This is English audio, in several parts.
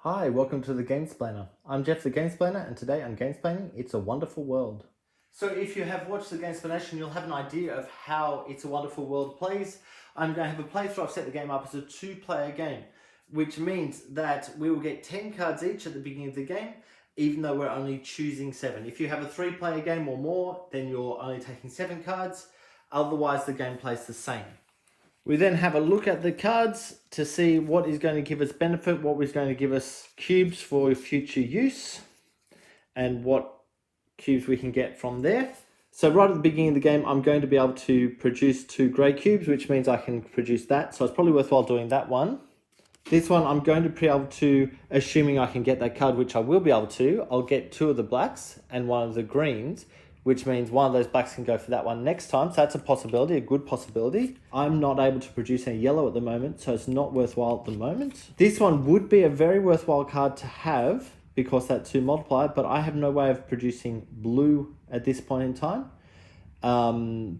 Hi, welcome to the Gamesplainer. I'm Jeff the Gamesplainer, and today on Gamesplaining, It's a Wonderful World. So if you have watched the Gamesplanation, you'll have an idea of how It's a Wonderful World plays. I'm going to have a playthrough. I've set the game up as a 2-player game, which means that we will get 10 cards each at the beginning of the game, even though we're only choosing 7. If you have a 3-player game or more, then you're only taking 7 cards. Otherwise, the game plays the same. We then have a look at the cards to see what is going to give us benefit, what is going to give us cubes for future use, and what cubes we can get from there. So right at the beginning of the game, I'm going to be able to produce 2 grey cubes, which means I can produce that. So it's probably worthwhile doing that one. This one, I'm going to be able to, assuming I can get that card, which I will be able to, I'll get 2 of the blacks and 1 of the greens, which means one of those blacks can go for that one next time. So that's a possibility, a good possibility. I'm not able to produce any yellow at the moment, so it's not worthwhile at the moment. This one would be a very worthwhile card to have because that's 2 multiplier, but I have no way of producing blue at this point in time.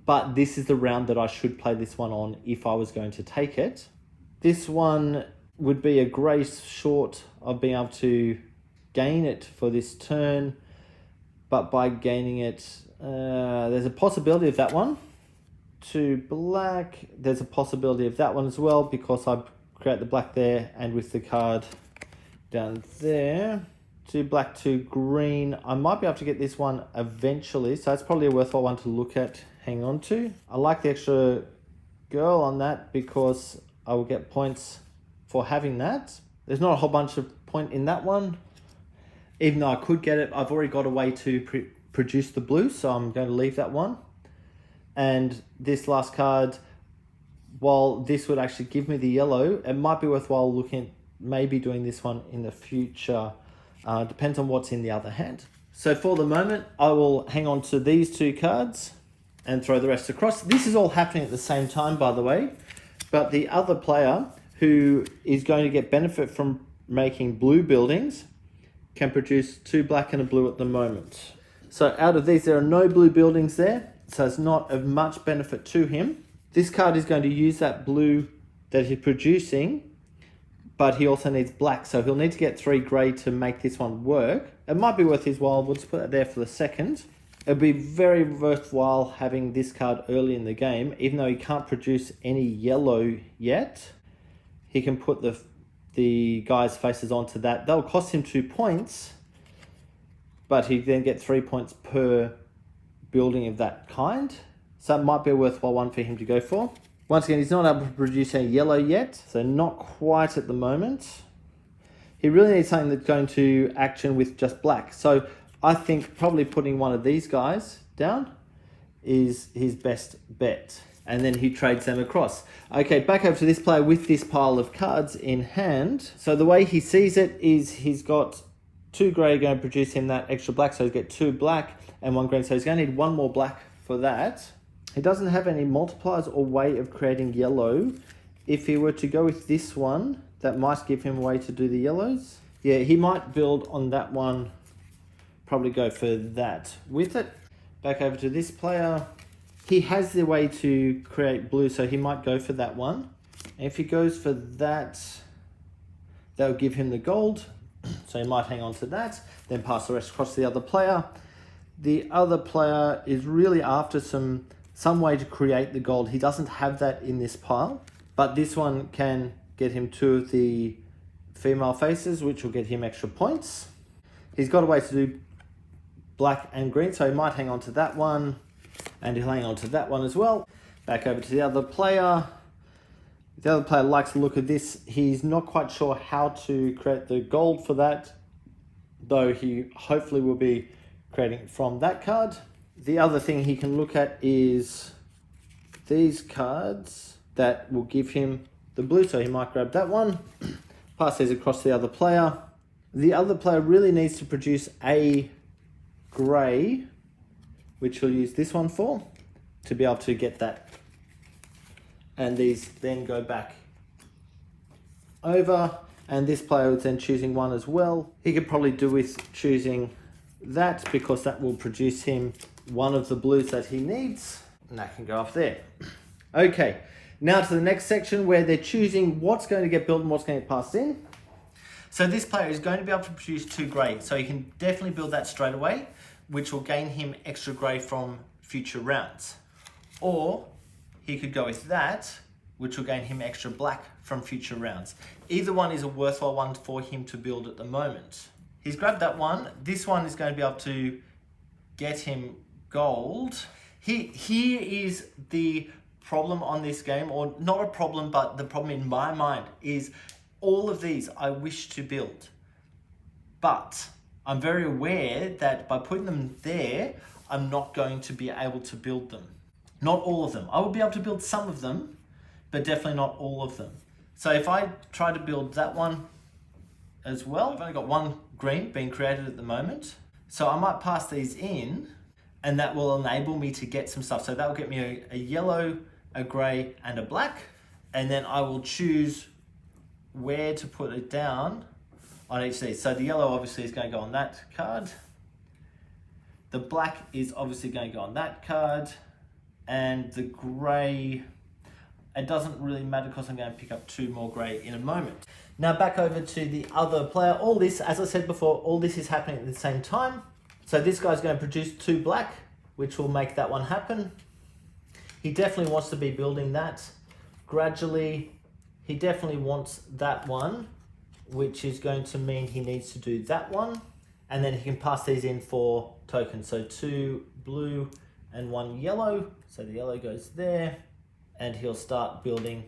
But this is the round that I should play this one on if I was going to take it. This one would be a grey short of being able to gain it for this turn. But by gaining it, there's a possibility of that one. 2 black, there's a possibility of that one as well because I create the black there and with the card down there. 2 black, 2 green. I might be able to get this one eventually, so it's probably a worthwhile one to look at, hang on to. I like the extra girl on that because I will get points for having that. There's not a whole bunch of point in that one. Even though I could get it, I've already got a way to produce the blue, so I'm going to leave that one. And this last card, while this would actually give me the yellow, it might be worthwhile looking at maybe doing this one in the future. Depends on what's in the other hand. So for the moment, I will hang on to these 2 cards and throw the rest across. This is all happening at the same time, by the way. But the other player who is going to get benefit from making blue buildings can produce 2 black and a blue at the moment. So out of these, there are no blue buildings there, so it's not of much benefit to him. This card is going to use that blue that he's producing, but he also needs black, so he'll need to get 3 grey to make this one work. It might be worth his while. We'll just put that there for the second. It'll be very worthwhile having this card early in the game, even though he can't produce any yellow yet. He can put the guy's faces onto that. They'll cost him 2 points, but he then get 3 points per building of that kind. So it might be a worthwhile one for him to go for. Once again, he's not able to produce any yellow yet, so not quite at the moment. He really needs something that's going to action with just black. So I think probably putting one of these guys down is his best bet. And then he trades them across. Okay, back over to this player with this pile of cards in hand. So the way he sees it is he's got 2 grey going to produce him that extra black. So he's got 2 black and 1 green. So he's going to need 1 more black for that. He doesn't have any multipliers or way of creating yellow. If he were to go with this one, that might give him a way to do the yellows. Yeah, he might build on that one. Probably go for that with it. Back over to this player. He has the way to create blue, so he might go for that one. And if he goes for that, that'll give him the gold. So he might hang on to that, then pass the rest across to the other player. The other player is really after some way to create the gold. He doesn't have that in this pile, but this one can get him 2 of the female faces, which will get him extra points. He's got a way to do black and green, so he might hang on to that one. And he'll hang on to that one as well. Back over to the other player. The other player likes the look of this. He's not quite sure how to create the gold for that, though he hopefully will be creating from that card. The other thing he can look at is these cards that will give him the blue, so he might grab that one. Pass these across to the other player. The other player really needs to produce a grey, which he'll use this one for, to be able to get that. And these then go back over, and this player is then choosing one as well. He could probably do with choosing that because that will produce him 1 of the blues that he needs, and that can go off there. Okay, now to the next section where they're choosing what's going to get built and what's going to get passed in. So this player is going to be able to produce 2 grey. So he can definitely build that straight away, which will gain him extra grey from future rounds. Or he could go with that, which will gain him extra black from future rounds. Either one is a worthwhile one for him to build at the moment. He's grabbed that one. This one is going to be able to get him gold. Here is the problem on this game, or not a problem, but the problem in my mind is all of these I wish to build. But I'm very aware that by putting them there, I'm not going to be able to build them. Not all of them. I will be able to build some of them, but definitely not all of them. So if I try to build that one as well, I've only got 1 green being created at the moment. So I might pass these in, and that will enable me to get some stuff. So that will get me a yellow, a grey, and a black. And then I will choose where to put it down on each of these. So the yellow obviously is going to go on that card. The black is obviously going to go on that card. And the grey, it doesn't really matter because I'm going to pick up 2 more grey in a moment. Now back over to the other player. All this, as I said before, all this is happening at the same time. So this guy's going to produce 2 black, which will make that one happen. He definitely wants to be building that gradually. He definitely wants that one, which is going to mean he needs to do that one. And then he can pass these in for tokens. So 2 blue and 1 yellow. So the yellow goes there, and he'll start building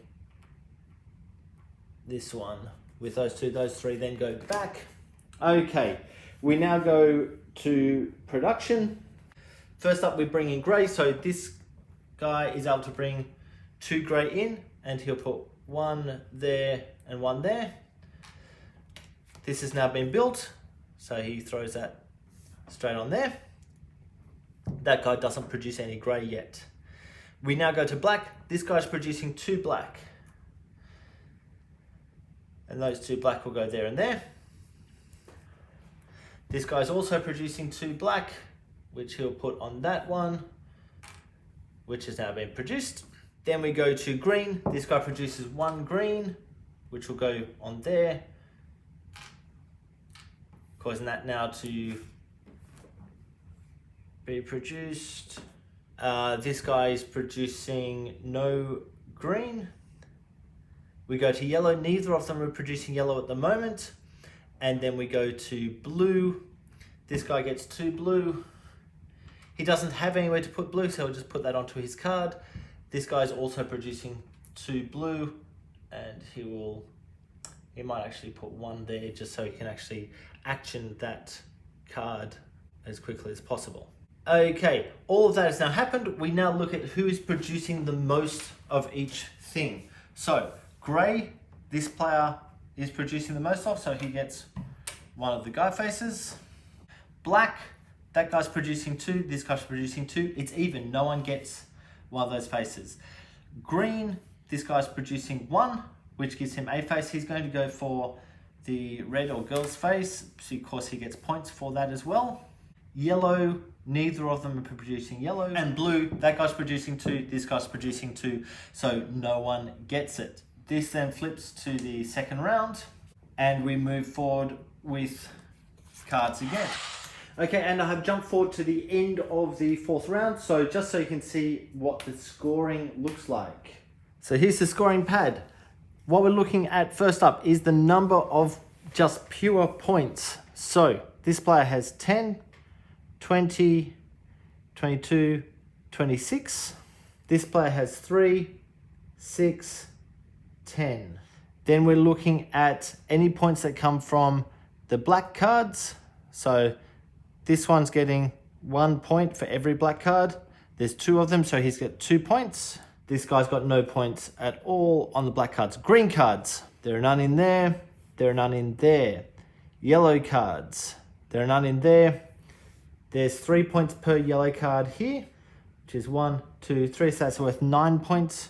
this one with those 2. Those 3 then go back. Okay, we now go to production. First up, we bring in grey. So this guy is able to bring 2 grey in, and he'll put 1 there and 1 there. This has now been built, so he throws that straight on there. That guy doesn't produce any grey yet. We now go to black. This guy's producing 2 black. And those 2 black will go there and there. This guy's also producing 2 black, which he'll put on that one, which has now been produced. Then we go to green. This guy produces 1 green, which will go on there, causing that now to be produced. This guy is producing no green. We go to yellow. Neither of them are producing yellow at the moment. And then we go to blue. This guy gets 2 blue. He doesn't have anywhere to put blue, so he'll just put that onto his card. This guy's also producing 2 blue, and he might actually put 1 there just so he can actually action that card as quickly as possible. Okay, all of that has now happened. We now look at who is producing the most of each thing. So grey, this player is producing the most of, so he gets 1 of the guy faces. Black, that guy's producing 2, this guy's producing 2. It's even, no one gets 1 of those faces. Green, this guy's producing 1, which gives him a face. He's going to go for the red or girl's face, so of course he gets points for that as well. Yellow, neither of them are producing yellow. And blue, that guy's producing 2, this guy's producing 2, so no one gets it. This then flips to the second round, and we move forward with cards again. Okay, and I have jumped forward to the end of the 4th round, so just so you can see what the scoring looks like. So here's the scoring pad. What we're looking at first up is the number of just pure points. So this player has 10, 20, 22, 26. This player has 3, 6, 10. Then we're looking at any points that come from the black cards. So this one's getting 1 point for every black card. There's 2 of them, so he's got 2 points. This guy's got no points at all on the black cards. Green cards, there are none in there. There are none in there. Yellow cards, there are none in there. There's 3 points per yellow card here, which is 1, 2, 3. So that's worth 9 points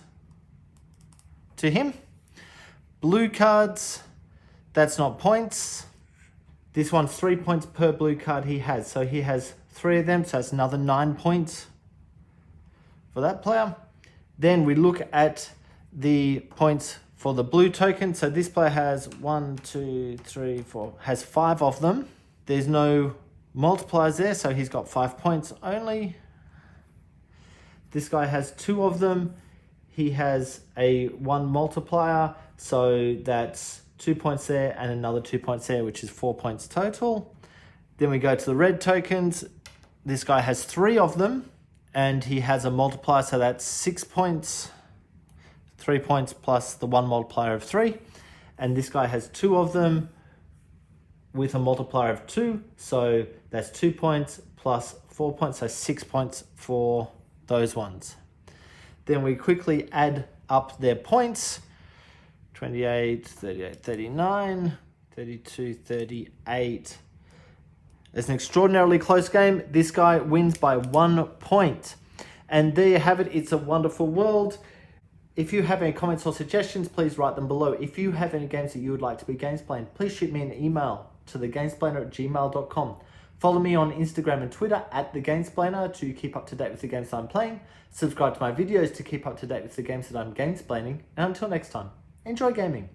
to him. Blue cards, that's not points. This one's 3 points per blue card he has. So he has 3 of them, so that's another 9 points for that player. Then we look at the points For the blue token, so this player has 1, 2, 3, 4, has 5 of them. There's no multipliers there, so he's got 5 points only. This guy has 2 of them. He has a 1 multiplier, so that's 2 points there and another 2 points there, which is 4 points total. Then we go to the red tokens. This guy has 3 of them and he has a multiplier, so that's 6 points. 3 points plus the 1 multiplier of 3. And this guy has 2 of them with a multiplier of 2. So that's 2 points plus 4 points, so 6 points for those ones. Then we quickly add up their points. 28, 38, 39, 32, 38. It's an extraordinarily close game. This guy wins by 1 point. And there you have it. It's a wonderful world. If you have any comments or suggestions, please write them below. If you have any games that you would like to be gamesplayed, please shoot me an email to thegamesplainer@gmail.com. Follow me on Instagram and Twitter @thegamesplainer to keep up to date with the games that I'm playing. Subscribe to my videos to keep up to date with the games that I'm gamesplaining. And until next time, enjoy gaming.